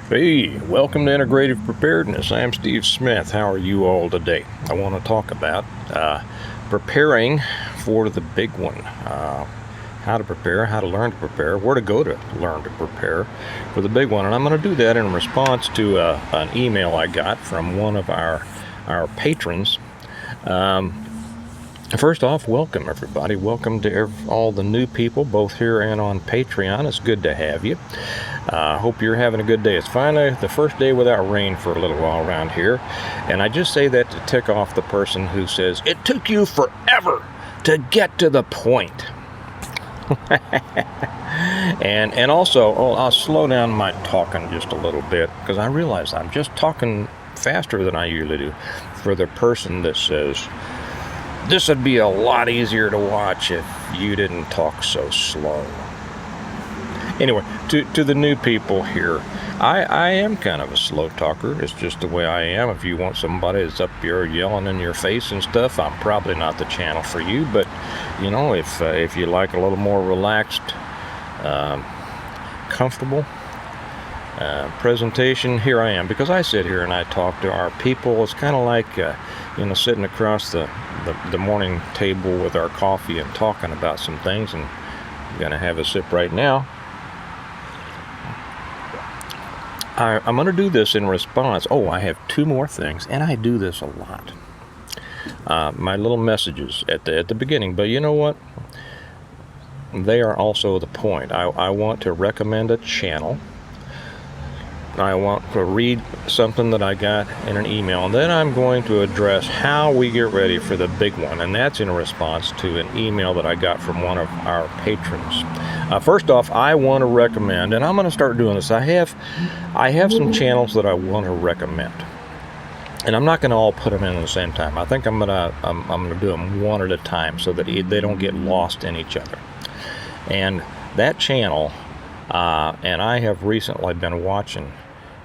Hey, welcome to Integrative Preparedness. I'm Steve Smith. How are you all today? I want to talk about preparing for the big one. How to prepare, how to learn to prepare, where to go to learn to prepare for the big one. And I'm going to do that in response to an email I got from one of our patrons. First off, welcome everybody. Welcome to all the new people, both here and on Patreon. It's good to have you. Hope you're having a good day. It's finally the first day without rain for a little while around here. And I just say that to tick off the person who says, it took you forever to get to the point. and also, I'll slow down my talking just a little bit because I realize I'm just talking faster than I usually do for the person that says, this would be a lot easier to watch if you didn't talk so slow. Anyway, to the new people here, I am kind of a slow talker. It's just the way I am. If you want somebody that's up here yelling in your face and stuff, I'm probably not the channel for you. But, you know, if you like a little more relaxed, comfortable presentation, here I am. Because I sit here and I talk to our people. It's kind of like, sitting across the morning table with our coffee and talking about some things. And I'm going to have a sip right now. I'm going to do this in response. Oh, I have two more things, and I do this a lot. My little messages at the beginning, but you know what? They are also the point. I want to recommend a channel. I want to read something that I got in an email, and then I'm going to address how we get ready for the big one, and that's in response to an email that I got from one of our patrons. First off, I want to recommend, and I'm going to start doing this. I have some channels that I want to recommend, and I'm not going to all put them in at the same time. I think I'm going to do them one at a time so that they don't get lost in each other. And that channel, and I have recently been watching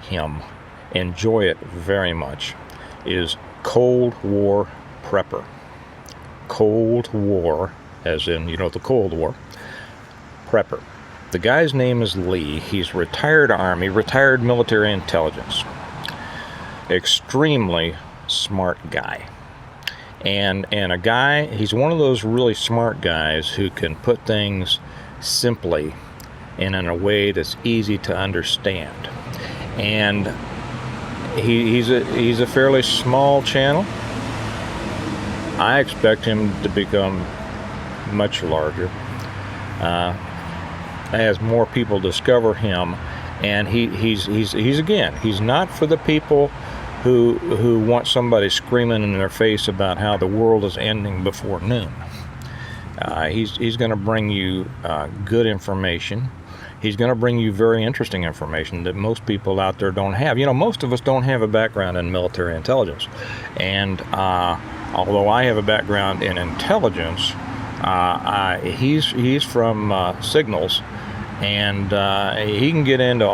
him enjoy it very much, is Cold War Prepper. Cold War, as in, the Cold War. Prepper. The guy's name is Lee. He's retired Army, retired military intelligence. Extremely smart guy. And a guy, he's one of those really smart guys who can put things simply and in a way that's easy to understand. And he's a fairly small channel. I expect him to become much larger as more people discover him. And he's not for the people who want somebody screaming in their face about how the world is ending before noon. He's going to bring you good information. He's going to bring you very interesting information that most people out there don't have. Most of us don't have a background in military intelligence. And although I have a background in intelligence, he's from signals. And he can get into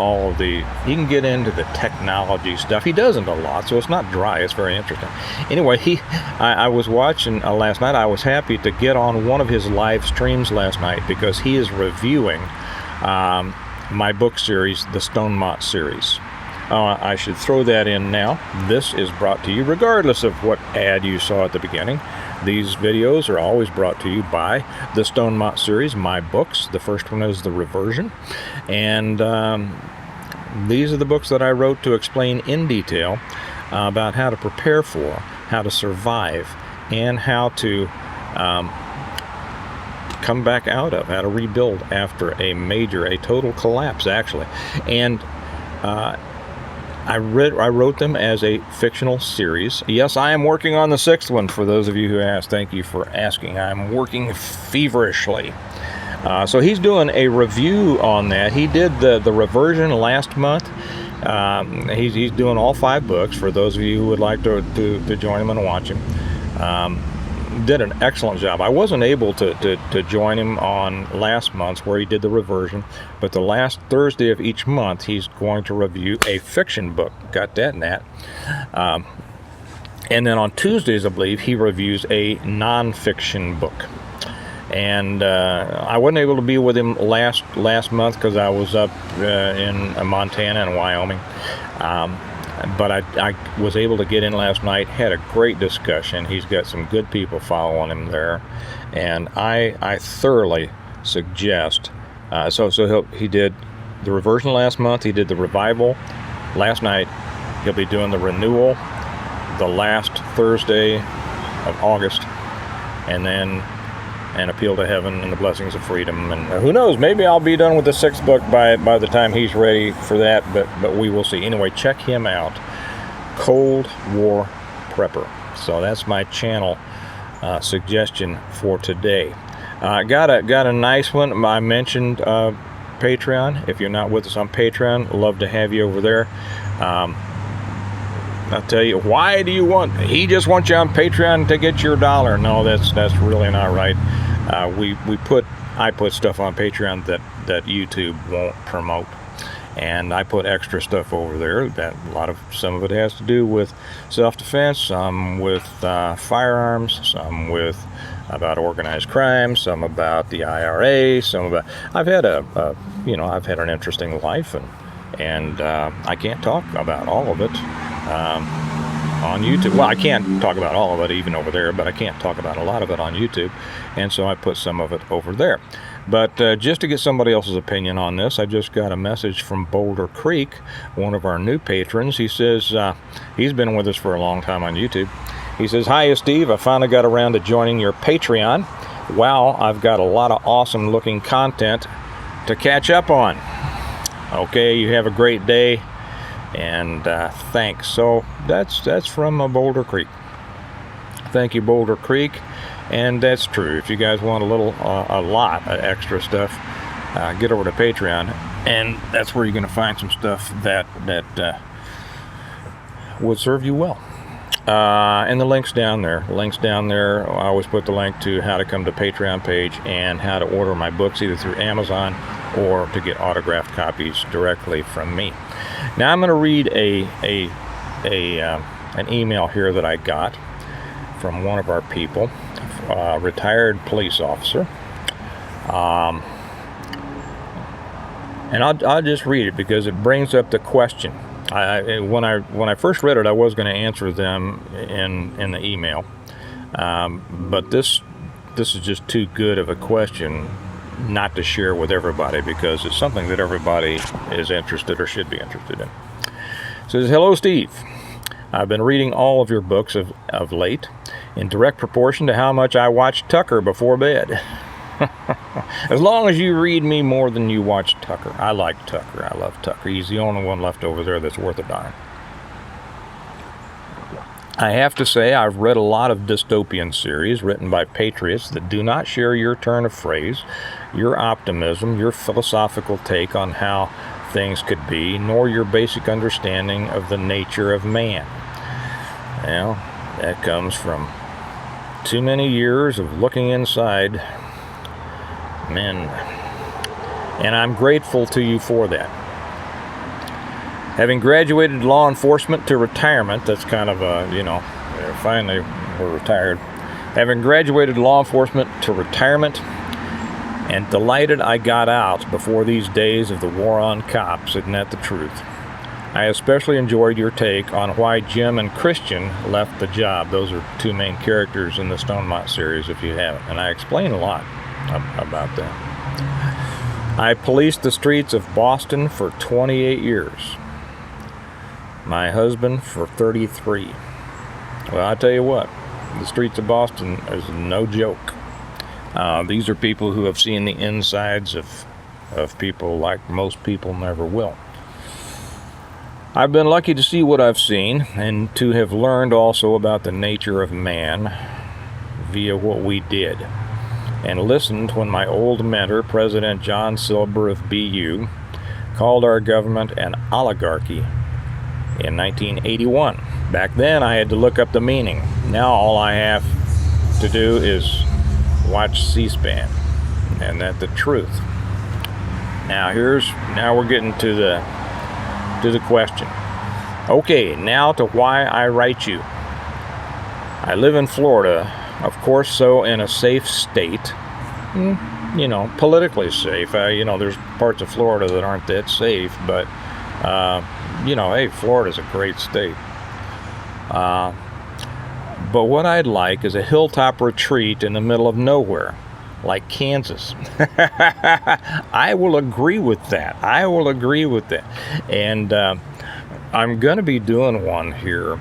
the technology stuff. He doesn't a lot, so it's not dry. It's very interesting. Anyway, I was watching last night. I was happy to get on one of his live streams last night because he is reviewing my book series, the Stone Mott series. I should throw that in now. This is brought to you, regardless of what ad you saw at the beginning. These videos are always brought to you by the Stone Mott series, my books. The first one is The Reversion. And these are the books that I wrote to explain in detail about how to prepare for, how to survive, and how to come back out of, how to rebuild after a total collapse, actually. And I wrote them as a fictional series. Yes, I am working on the sixth one. For those of you who asked, thank you for asking. I'm working feverishly. So he's doing a review on that. He did the Reversion last month. He's doing all 5 books. For those of you who would like to join him and watch him. Did an excellent job. I wasn't able to join him on last month's where he did the Reversion, but the last Thursday of each month he's going to review a fiction book. Got that, Nat. And then on Tuesdays, I believe, he reviews a non-fiction book. And I wasn't able to be with him last month because I was up in Montana and Wyoming. But I was able to get in last night, had a great discussion. He's got some good people following him there. And I thoroughly suggest, he did the reversion last month, he did the revival last night, he'll be doing the renewal the last Thursday of August, and then An Appeal to Heaven and the Blessings of Freedom. And who knows, maybe I'll be done with the 6th book by the time he's ready for that, but we will see. Anyway, check him out, Cold War Prepper. So that's my channel suggestion for today. Got a nice one. I mentioned Patreon. If you're not with us on Patreon, love to have you over there. I'll tell you, why do you want? He just wants you on Patreon to get your dollar. No, that's really not right. I put stuff on Patreon that YouTube won't promote, and I put extra stuff over there. Some of it has to do with self-defense, some with firearms, some with about organized crime, some about the IRA, some about. I've had an interesting life, and I can't talk about all of it on YouTube. Well, I can't talk about all of it even over there, but I can't talk about a lot of it on YouTube, and so I put some of it over there. But just to get somebody else's opinion on this, I just got a message from Boulder Creek, one of our new patrons. He says he's been with us for a long time on YouTube. He says, "Hi, Steve. I finally got around to joining your Patreon. Wow, I've got a lot of awesome looking content to catch up on." Okay, you have a great day, and thanks. So that's from Boulder Creek. Thank you, Boulder Creek. And that's true. If you guys want a lot of extra stuff, get over to Patreon, and that's where you're going to find some stuff that would serve you well. And the link's down there. I always put the link to how to come to Patreon page and how to order my books either through Amazon or to get autographed copies directly from me. Now I'm going to read an email here that I got from one of our people, a retired police officer. And I'll just read it because it brings up the question. When I first read it, I was going to answer them in the email, but this is just too good of a question not to share with everybody because it's something that everybody is interested or should be interested in. It says, "Hello, Steve. I've been reading all of your books of late in direct proportion to how much I watch Tucker before bed." As long as you read me more than you watch Tucker. I like Tucker. I love Tucker. He's the only one left over there that's worth a dime. "I have to say I've read a lot of dystopian series written by patriots that do not share your turn of phrase, your optimism, your philosophical take on how things could be, nor your basic understanding of the nature of man." Well, that comes from too many years of looking inside men, and I'm grateful to you for that. Having graduated law enforcement to retirement, that's kind of finally we're retired. Having graduated law enforcement to retirement, and delighted I got out before these days of the war on cops, isn't that the truth? I especially enjoyed your take on why Jim and Christian left the job. Those are two main characters in the Stonemont series, if you haven't, and I explain a lot about that. I policed the streets of Boston for 28 years. My husband for 33. Well, I tell you what, the streets of Boston is no joke. These are people who have seen the insides of people like most people never will. I've been lucky to see what I've seen and to have learned also about the nature of man via what we did, and listened when my old mentor, President John Silber of BU, called our government an oligarchy in 1981. Back then, I had to look up the meaning. Now all I have to do is watch C-SPAN, and that's the truth. Now we're getting to the question. Okay, now to why I write you. I live in Florida, of course, so in a safe state, politically safe. There's parts of Florida that aren't that safe, but hey, Florida's a great state. But what I'd like is a hilltop retreat in the middle of nowhere, like Kansas. I will agree with that. And I'm going to be doing one here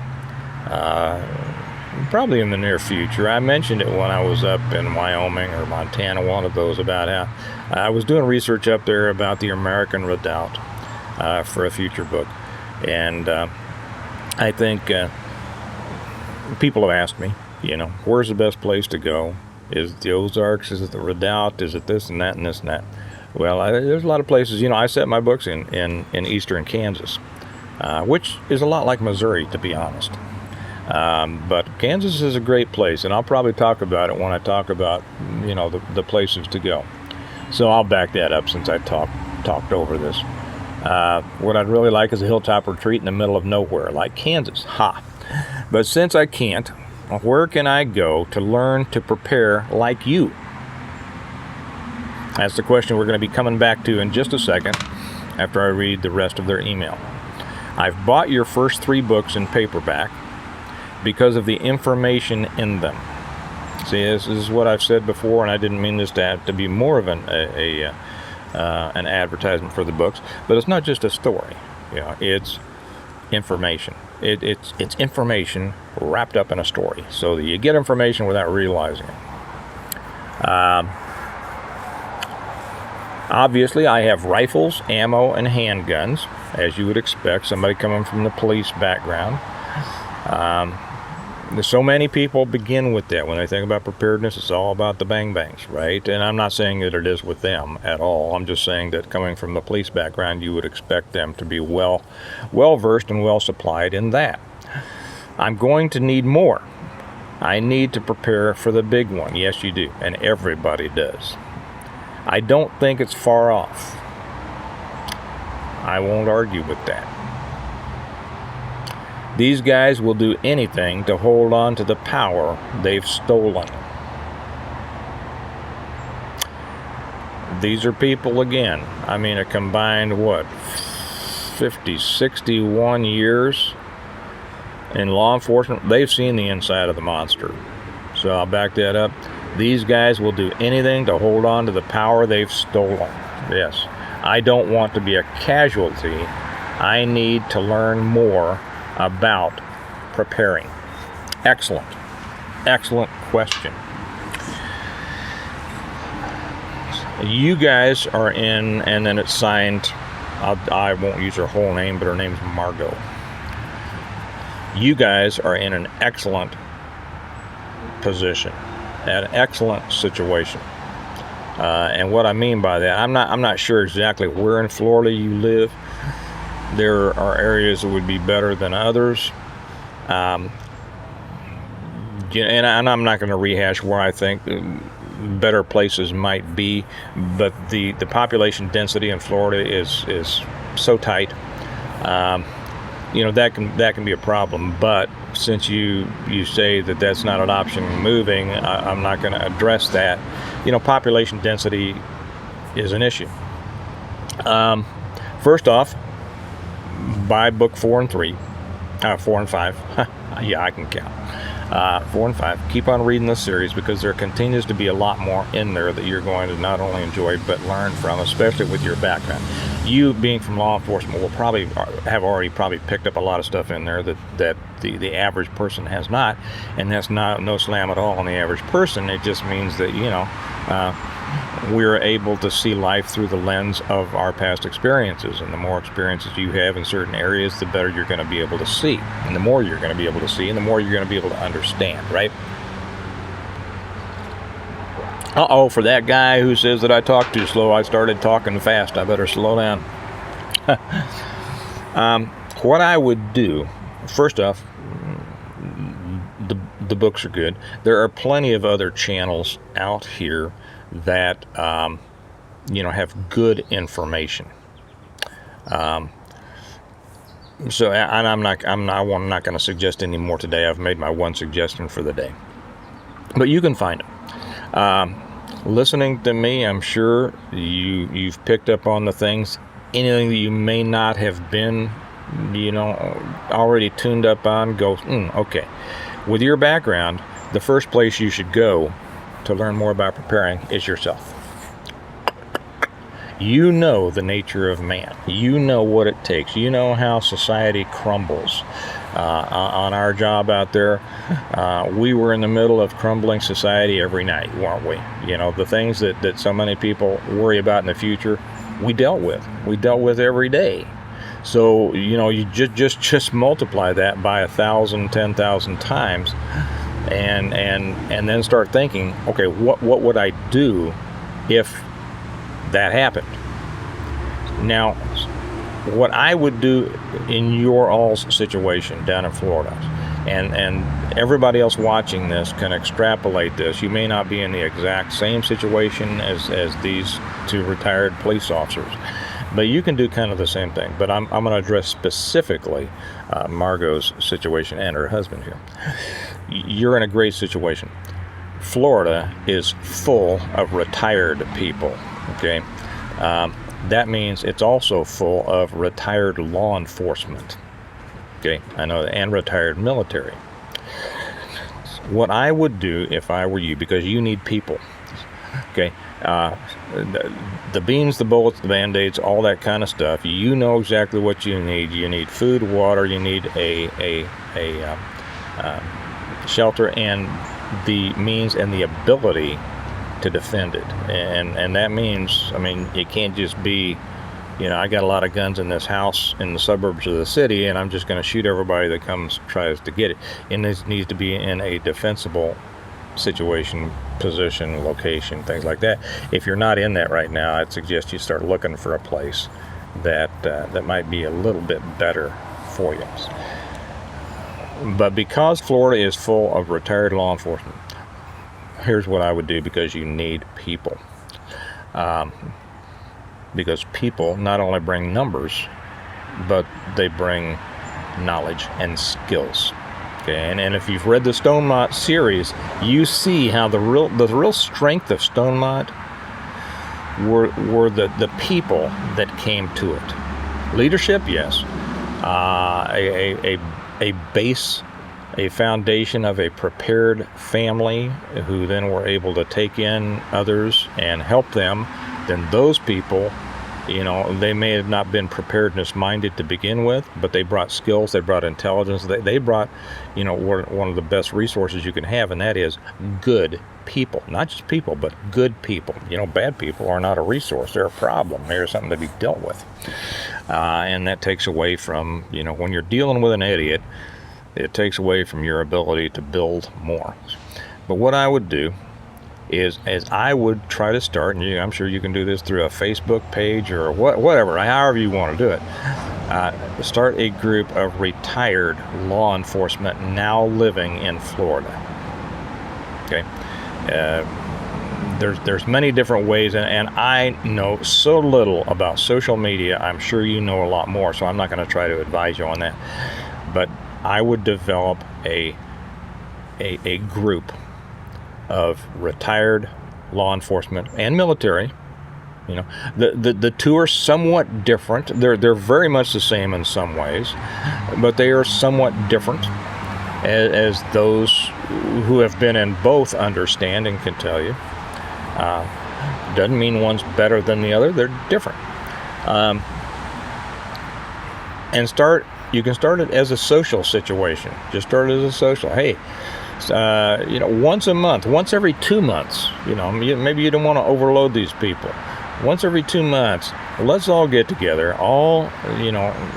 probably in the near future. I mentioned it when I was up in Wyoming or Montana, one of those, about how I was doing research up there about the American Redoubt for a future book. And I think people have asked me, where's the best place to go? Is it the Ozarks? Is it the Redoubt? Is it this and that and this and that? Well, there's a lot of places. I set my books in eastern Kansas, which is a lot like Missouri, to be honest. But Kansas is a great place, and I'll probably talk about it when I talk about, the places to go. So I'll back that up since I talked over this. What I'd really like is a hilltop retreat in the middle of nowhere, like Kansas. But since I can't, where can I go to learn to prepare like you? That's the question we're going to be coming back to in just a second after I read the rest of their email. I've bought your first 3 books in paperback because of the information in them. See, this is what I've said before, and I didn't mean this to be more of an advertisement for the books, but it's not just a story. It's information. It's information wrapped up in a story, so that you get information without realizing it. Obviously, I have rifles, ammo, and handguns, as you would expect, somebody coming from the police background. So many people begin with that. When they think about preparedness, it's all about the bang-bangs, right? And I'm not saying that it is with them at all. I'm just saying that coming from the police background, you would expect them to be well-versed and well-supplied in that. I'm going to need more. I need to prepare for the big one. Yes, you do, and everybody does. I don't think it's far off. I won't argue with that. These guys will do anything to hold on to the power they've stolen. These are people, again, a combined, 61 years in law enforcement. They've seen the inside of the monster. So I'll back that up. These guys will do anything to hold on to the power they've stolen. Yes, I don't want to be a casualty. I need to learn more about preparing. Excellent question. You guys are in, and then it's signed, I won't use her whole name, but her name's Margot. You guys are in an excellent position, an excellent situation. And what I mean by that, I'm not sure exactly where in Florida you live. There are areas that would be better than others. And I'm not going to rehash where I think better places might be, but the population density in Florida is so tight. That can be a problem. But since you say that that's not an option moving, I'm not going to address that. Population density is an issue. First off, buy book 4 and 5. Yeah, I can count. 4 and 5. Keep on reading this series, because there continues to be a lot more in there that you're going to not only enjoy but learn from, especially with your background. You, being from law enforcement, will probably have already picked up a lot of stuff in there that the average person has not, and that's no slam at all on the average person. It just means that we're able to see life through the lens of our past experiences, and the more experiences you have in certain areas, the better you're going to be able to see, and the more you're going to be able to see, and the more you're going to be able to understand, right? For that guy who says that I talk too slow, I started talking fast. I better slow down. What I would do, first off, the books are good. There are plenty of other channels out here that have good information. So, and I'm not going to suggest any more today. I've made my one suggestion for the day, but you can find them. listening to me, I'm sure you've picked up on the things, anything that you may not have been, already tuned up on, goes, okay. With your background, the first place you should go to learn more about preparing is yourself. You know the nature of man. You know what it takes. You know how society crumbles. On our job out there, we were in the middle of crumbling society every night, weren't we? The things that so many people worry about in the future, we dealt with. We dealt with every day. So, you just multiply that by 1,000, 10,000 times, and then start thinking, okay, what would I do if that happened? Now, what I would do in your all's situation down in Florida, and everybody else watching this can extrapolate this. You may not be in the exact same situation as these two retired police officers, but you can do kind of the same thing. But I'm going to address specifically Margot's situation and her husband here. You're in a great situation. Florida is full of retired people, okay? That means it's also full of retired law enforcement, okay? I know that, and retired military. What I would do if I were you, because you need people, okay? The beans, the bullets, the Band-Aids, all that kind of stuff, you know exactly what you need. You need food, water, you need a shelter, and the means and the ability to defend it. And that means, it can't just be, I got a lot of guns in this house in the suburbs of the city, and I'm just going to shoot everybody that tries to get it. And this needs to be in a defensible situation, position, location, things like that. If you're not in that right now, I'd suggest you start looking for a place that might be a little bit better for you. But because Florida is full of retired law enforcement, here's what I would do, because you need people. Because people not only bring numbers, but they bring knowledge and skills. Okay, and if you've read the Stonemont series, you see how the real strength of Stonemont were the people that came to it. Leadership, yes. A base, a foundation of a prepared family who then were able to take in others and help them. Then those people, they may have not been preparedness minded to begin with, but they brought skills, they brought intelligence, they brought, one of the best resources you can have, and that is good people. Not just people, but good people. Bad people are not a resource, they're a problem. They're something to be dealt with. And that takes away from, when you're dealing with an idiot, it takes away from your ability to build more. But what I would do is I would try to start, and I'm sure you can do this through a Facebook page or whatever, however you want to do it, start a group of retired law enforcement now living in Florida. Okay, there's many different ways, and I know so little about social media. I'm sure you know a lot more, so I'm not going to try to advise you on that. But I would develop a group of retired law enforcement and military. The two are somewhat different. They're very much the same in some ways, but they are somewhat different, as those who have been in both understand and can tell you. Doesn't mean one's better than the other. They're different. You can start it as a social situation. Just start it as a social. Hey, once a month, once every 2 months, maybe you don't want to overload these people. Once every 2 months, let's all get together, all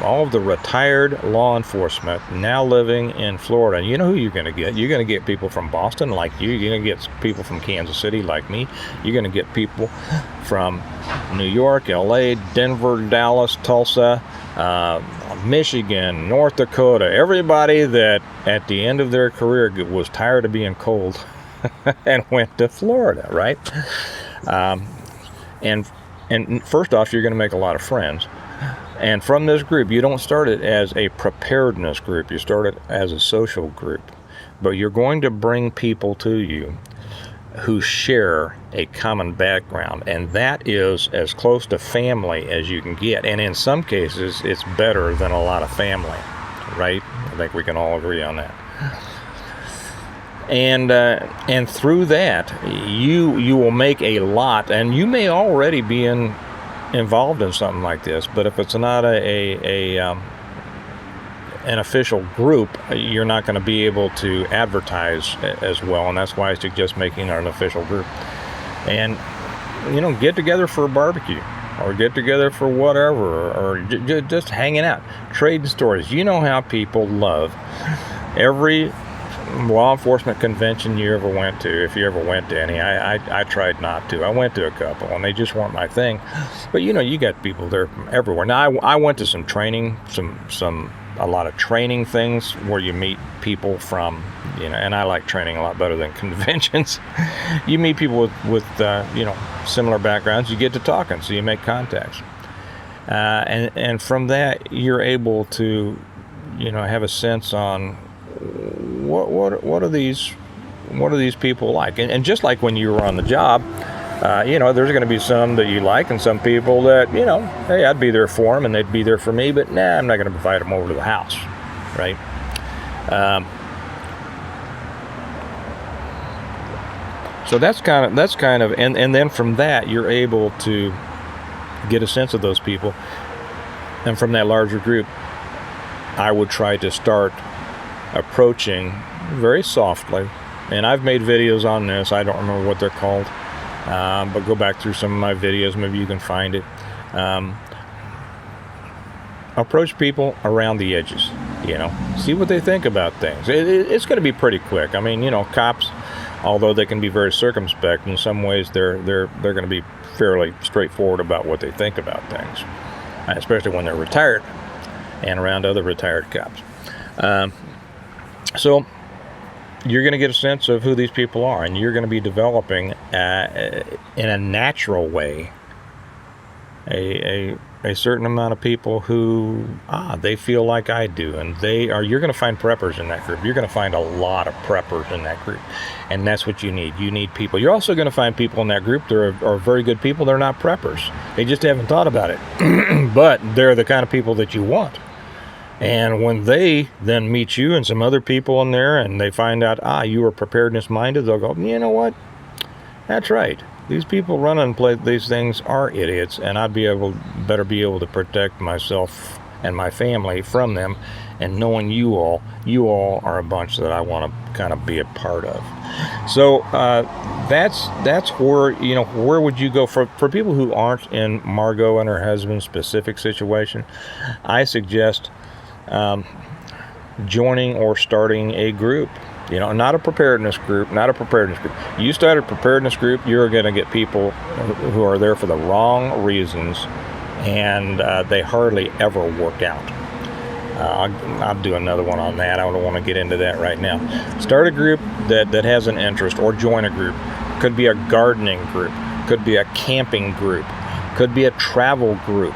of the retired law enforcement now living in Florida. You know who you're going to get? You're going to get people from Boston like you. You're going to get people from Kansas City like me. You're going to get people from New York, LA, Denver, Dallas, Tulsa, Michigan, North Dakota, everybody that at the end of their career was tired of being cold and went to Florida, right? And first off, you're going to make a lot of friends. And from this group, you don't start it as a preparedness group. You start it as a social group. But you're going to bring people to you who share a common background, and that is as close to family as you can get. And in some cases, it's better than a lot of family, right? I think we can all agree on that. And through that, you will make a lot, and you may already be involved in something like this. But if it's not an official group, you're not going to be able to advertise as well, and that's why I suggest making it an official group. And get together for a barbecue, or get together for whatever, or just hanging out, trading stories. You know how people love every law enforcement convention you ever went to, if you ever went to any. I tried not to. I went to a couple, and they just weren't my thing. But you got people there from everywhere. Now I went to some training, a lot of training things where you meet people from, and I like training a lot better than conventions. You meet people with similar backgrounds. You get to talking, so you make contacts, and from that you're able to have a sense on what are these people like, and just like when you were on the job, there's going to be some that you like and some people that hey, I'd be there for them and they'd be there for me, but nah, I'm not going to invite them over to the house, right? So that's kind of and then from that you're able to get a sense of those people, and from that larger group I would try to start approaching very softly. And I've made videos on this. I don't remember what they're called, but go back through some of my videos, maybe you can find it. Approach people around the edges, see what they think about things. It's going to be pretty quick. I mean, cops, although they can be very circumspect, in some ways they're going to be fairly straightforward about what they think about things, especially when they're retired and around other retired cops. So you're going to get a sense of who these people are, and you're going to be developing in a natural way a certain amount of people who they feel like I do, and you're going to find preppers in that group. You're going to find a lot of preppers in that group, and that's what you need. You need people. You're also going to find people in that group that are very good people. They're not preppers. They just haven't thought about it, but they're the kind of people that you want. And when they then meet you and some other people in there, and they find out, you are preparedness minded, they'll go, you know what? That's right. These people running and play these things are idiots, and I'd better be able to protect myself and my family from them. And knowing you all are a bunch that I want to kind of be a part of. So that's where, where would you go for people who aren't in Margot and her husband's specific situation? I suggest joining or starting a group, not a preparedness group. You start a preparedness group, you're going to get people who are there for the wrong reasons, and they hardly ever work out. I'll do another one on that. I don't want to get into that right now. Start a group that has an interest, or join a group. Could be a gardening group, could be a camping group, could be a travel group.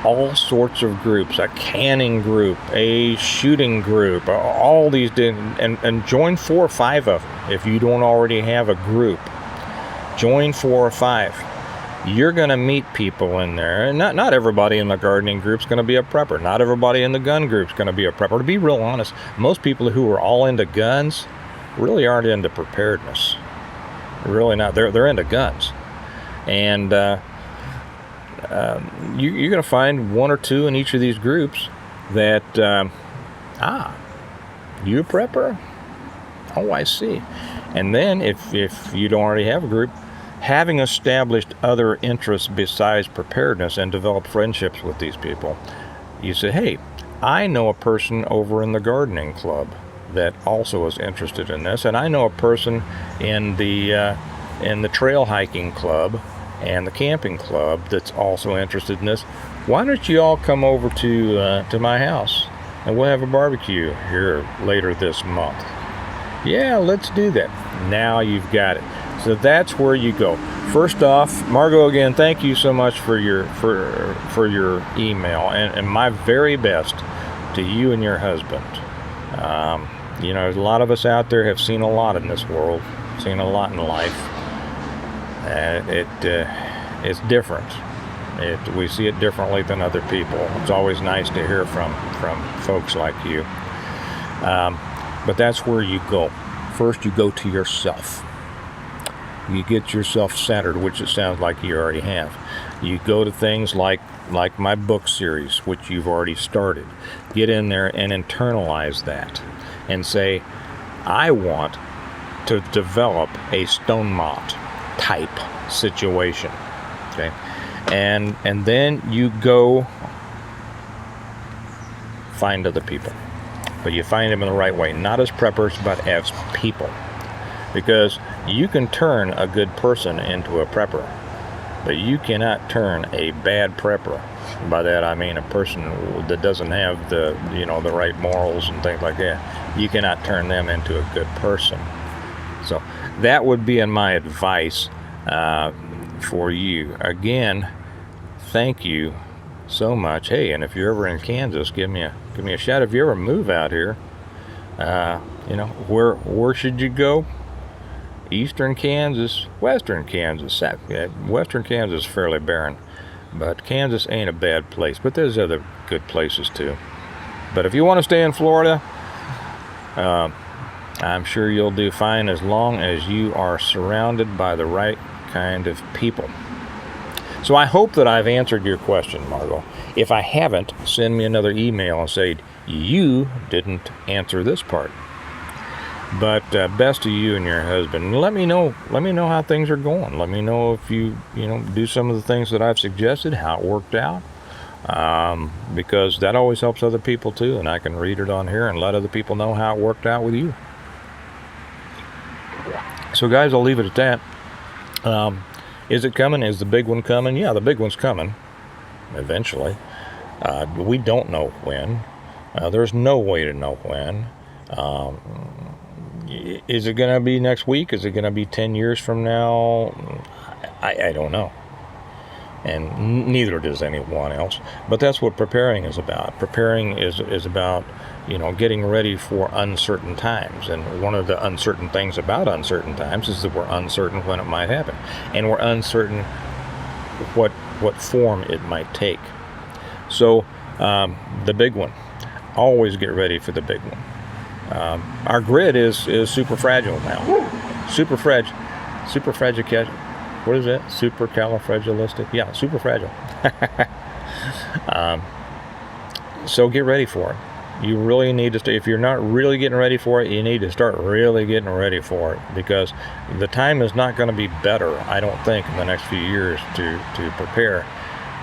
All sorts of groups, a canning group, a shooting group, all these, and join 4 or 5 of them. If you don't already have a group, join 4 or 5. You're going to meet people in there, and not everybody in the gardening group's going to be a prepper. Not everybody in the gun group's going to be a prepper. To be real honest, most people who are all into guns really aren't into preparedness. Really not. They're into guns, and you're going to find 1 or 2 in each of these groups that, you a prepper? Oh, I see. And then if you don't already have a group, having established other interests besides preparedness and developed friendships with these people, you say, hey, I know a person over in the gardening club that also is interested in this, and I know a person in the trail hiking club and the camping club that's also interested in this. Why don't you all come over to my house, and we'll have a barbecue here later this month? Yeah, let's do that. Now you've got it. So that's where you go. First off, Margot, again, thank you so much for your email, and my very best to you and your husband. A lot of us out there have seen a lot in this world, seen a lot in life. It's different. We see it differently than other people. It's always nice to hear from folks like you. But that's where you go. First, you go to yourself. You get yourself centered, which it sounds like you already have. You go to things like my book series, which you've already started. Get in there and internalize that and say, I want to develop a stone mott type situation. Okay? And then you go find other people. But you find them in the right way, not as preppers, but as people. Because you can turn a good person into a prepper, but you cannot turn a bad prepper. By that I mean a person that doesn't have the right morals and things like that. You cannot turn them into a good person. So that would be my advice for you. Again, thank you so much. Hey, and if you're ever in Kansas, give me a shout. If you ever move out here, where should you go? Eastern Kansas, Western Kansas. Western Kansas is fairly barren, but Kansas ain't a bad place. But there's other good places too. But if you want to stay in Florida, I'm sure you'll do fine as long as you are surrounded by the right kind of people. So I hope that I've answered your question, Margot. If I haven't, send me another email and say, you didn't answer this part. But best to you and your husband. Let me know how things are going. Let me know if you do some of the things that I've suggested, how it worked out. Because that always helps other people too, and I can read it on here and let other people know how it worked out with you. So guys, I'll leave it at that. Is it coming? Is the big one coming? Yeah, the big one's coming eventually. We don't know when. There's no way to know when. Is it going to be next week? Is it going to be 10 years from now? I don't know. And neither does anyone else. But that's what preparing is about. Preparing is about, getting ready for uncertain times. And one of the uncertain things about uncertain times is that we're uncertain when it might happen. And we're uncertain what form it might take. So the big one. Always get ready for the big one. Our grid is super fragile now. Super fragile. What is that? Supercalifragilistic? Yeah, super fragile. So get ready for it. You really need to if you're not really getting ready for it, you need to start really getting ready for it, because the time is not going to be better, I don't think, in the next few years to prepare.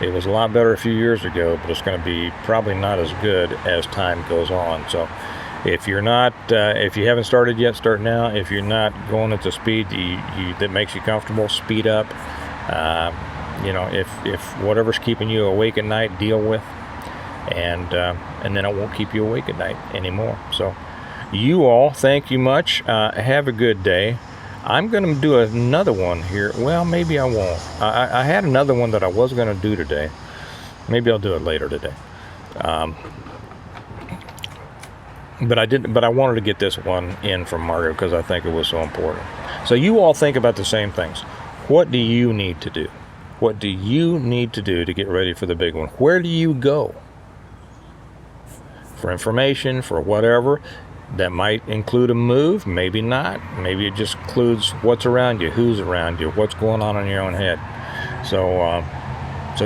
It was a lot better a few years ago, but it's going to be probably not as good as time goes on. So if you're not, if you haven't started yet, start now. If you're not going at the speed that makes you comfortable, speed up. If whatever's keeping you awake at night, deal with, and then it won't keep you awake at night anymore. So, you all, thank you much. Have a good day. I'm going to do another one here. Well, maybe I won't. I had another one that I was going to do today. Maybe I'll do it later today. But I wanted to get this one in from Margaret because I think it was so important. So you all think about the same things. What do you need to do? What do you need to do to get ready for the big one? Where do you go for information, for whatever? That might include a move, maybe not. Maybe it just includes what's around you, who's around you, what's going on in your own head. So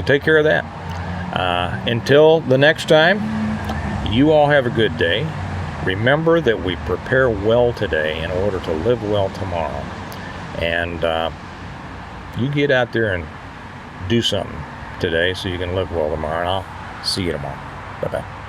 take care of that. Until the next time, you all have a good day. Remember that we prepare well today in order to live well tomorrow. And you get out there and do something today so you can live well tomorrow. And I'll see you tomorrow. Bye-bye.